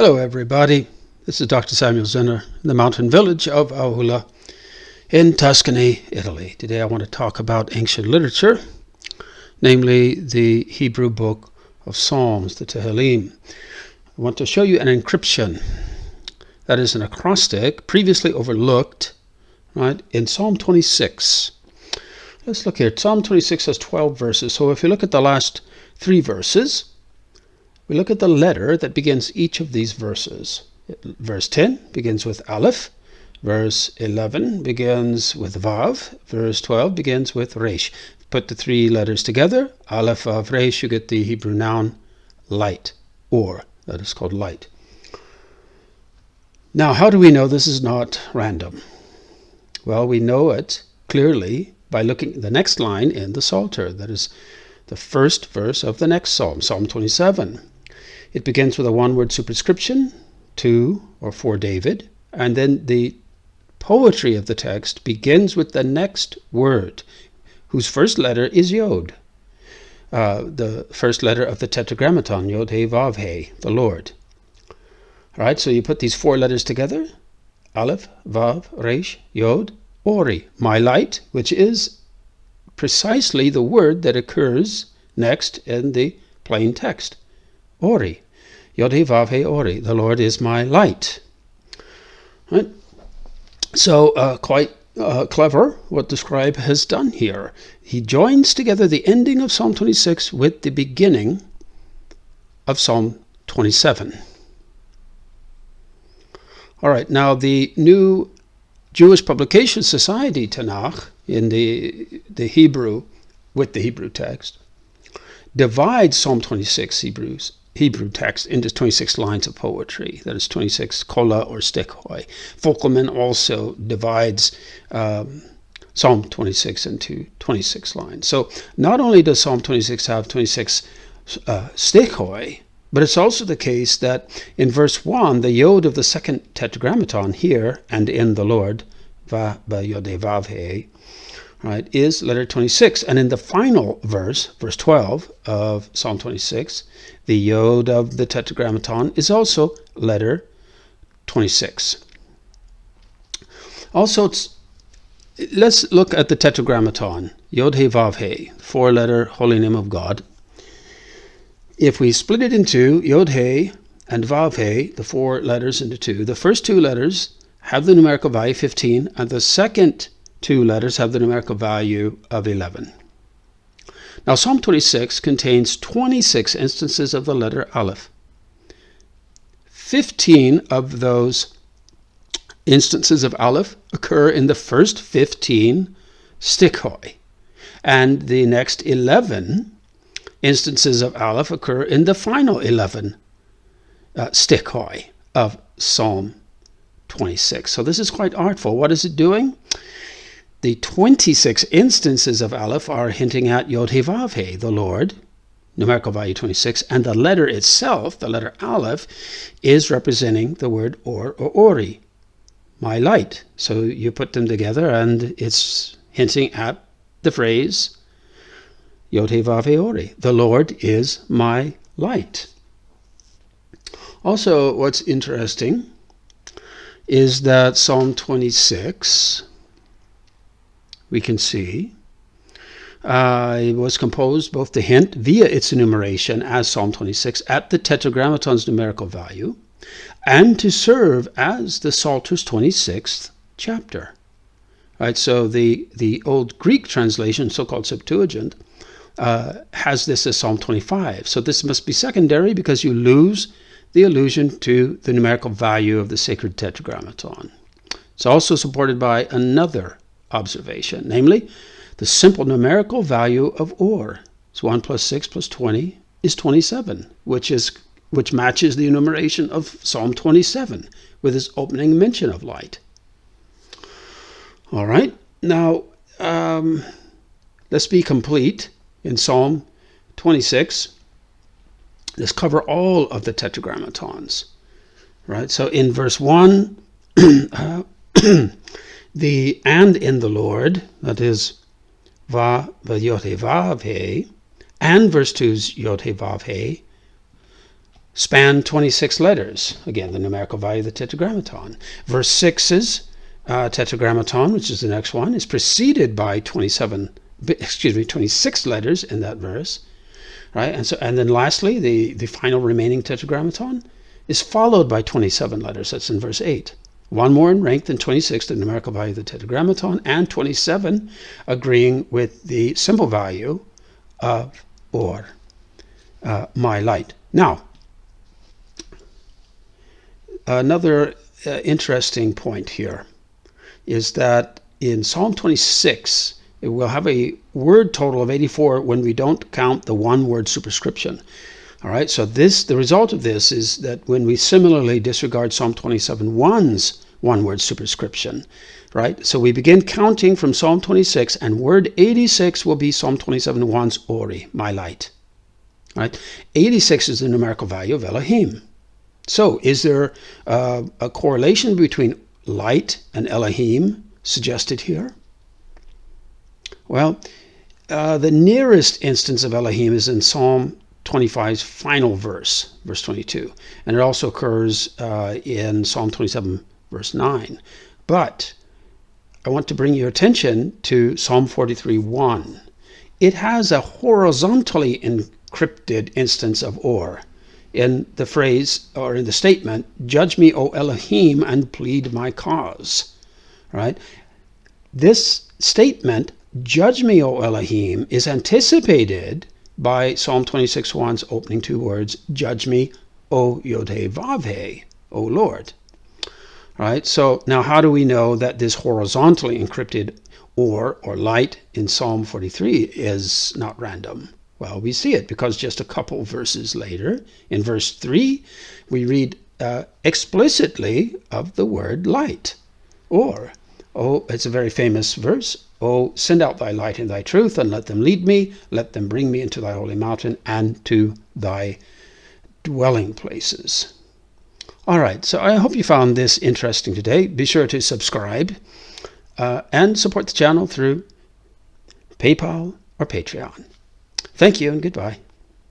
Hello everybody, this is Dr. Samuel Zinner in the mountain village of Aulla in Tuscany, Italy. Today I want to talk about ancient literature, namely the Hebrew book of Psalms, the Tehillim. I want to show you an encryption, that is an acrostic previously overlooked, right, in Psalm 26. Let's look here. Psalm 26 has 12 verses, so if you look at the last 3 verses, we look at the letter that begins each of these verses. Verse 10 begins with Aleph. Verse 11 begins with Vav. Verse 12 begins with Resh. Put the 3 letters together, Aleph, Vav, Resh, you get the Hebrew noun light, or that is called light. Now, how do we know this is not random? Well, we know it clearly by looking at the next line in the Psalter. That is the first verse of the next psalm, Psalm 27. It begins with a one-word superscription, to or for David, and then the poetry of the text begins with the next word, whose first letter is Yod, the first letter of the Tetragrammaton, Yod, He, Vav, He, the Lord. All right, so you put these 4 letters together, Aleph, Vav, Resh, Yod, Ori, my light, which is precisely the word that occurs next in the plain text. Ori, Yod He Vav He Ori, the Lord is my light. Right? So quite clever what the scribe has done here. He joins together the ending of Psalm 26 with the beginning of Psalm 27. All right, now the new Jewish Publication Society Tanakh in the Hebrew, with the Hebrew text, divides Psalm 26 Hebrew text into 26 lines of poetry. That is 26 kola or stichoi. Folkelman also divides Psalm 26 into 26 lines. So not only does Psalm 26 have 26 stichoi, but it's also the case that in verse 1, the yod of the second tetragrammaton here and in the Lord, va yod vav he, right, is letter 26. And in the final verse, verse 12 of Psalm 26, the yod of the tetragrammaton is also letter 26. Also, let's look at the tetragrammaton, Yod He Vav He, 4-letter holy name of God. If we split it into Yod He and Vav He, the 4 letters into 2, the first 2 letters have the numerical value 15, and the second 2 letters have the numerical value of 11. Now, Psalm 26 contains 26 instances of the letter Aleph. 15 of those instances of Aleph occur in the first 15 stichoi, and the next 11 instances of Aleph occur in the final 11 stichoi of Psalm 26. So this is quite artful. What is it doing? The 26 instances of Aleph are hinting at Yod He Vav He, the Lord, numerical value 26, and the letter itself, the letter Aleph, is representing the word or Ori, my light. So you put them together and it's hinting at the phrase Yod He Vav He Ori, the Lord is my light. Also, what's interesting is that Psalm 26, we can see, it was composed both to hint via its enumeration as Psalm 26 at the tetragrammaton's numerical value and to serve as the Psalter's 26th chapter. Right, so the old Greek translation, so-called Septuagint, has this as Psalm 25. So this must be secondary because you lose the allusion to the numerical value of the sacred tetragrammaton. It's also supported by another observation, namely the simple numerical value of or. So 1 plus 6 plus 20 is 27, which matches the enumeration of Psalm 27 with its opening mention of light. All right, now let's be complete in Psalm 26. Let's cover all of the tetragrammatons. Right, so in verse 1, the and in the Lord, that is va yod he vav he, and verse 2's yod he vav he, span 26 letters. Again, the numerical value of the tetragrammaton. Verse 6's tetragrammaton, which is the next one, is preceded by 26 letters in that verse, right? And then lastly, the final remaining tetragrammaton is followed by 27 letters. That's in verse 8. One more in rank than 26, the numerical value of the tetragrammaton, and 27 agreeing with the symbol value of or, my light. Now, another interesting point here is that in Psalm 26, it will have a word total of 84 when we don't count the one-word superscription. All right, so the result of this is that when we similarly disregard Psalm 27:1's one-word superscription, right? So we begin counting from Psalm 26, and word 86 will be Psalm 27:1's Ori, my light. All right, 86 is the numerical value of Elohim. So is there a correlation between light and Elohim suggested here? Well, the nearest instance of Elohim is in Psalm 25's final verse, verse 22. And it also occurs in Psalm 27, verse 9. But I want to bring your attention to Psalm 43:1. It has a horizontally encrypted instance of or in the phrase or in the statement, "Judge me, O Elohim, and plead my cause." Right? This statement, "Judge me, O Elohim," is anticipated by Psalm 26:1's opening two words, "Judge me, O Yod-Heh-Vav-Heh," O Lord. Right? So now how do we know that this horizontally encrypted or light in Psalm 43 is not random? Well, we see it because just a couple verses later, in verse 3, we read explicitly of the word light. Or, oh, it's a very famous verse, "Oh, send out thy light and thy truth, and let them lead me, let them bring me into thy holy mountain and to thy dwelling places." All right, so I hope you found this interesting today. Be sure to subscribe and support the channel through PayPal or Patreon. Thank you and goodbye.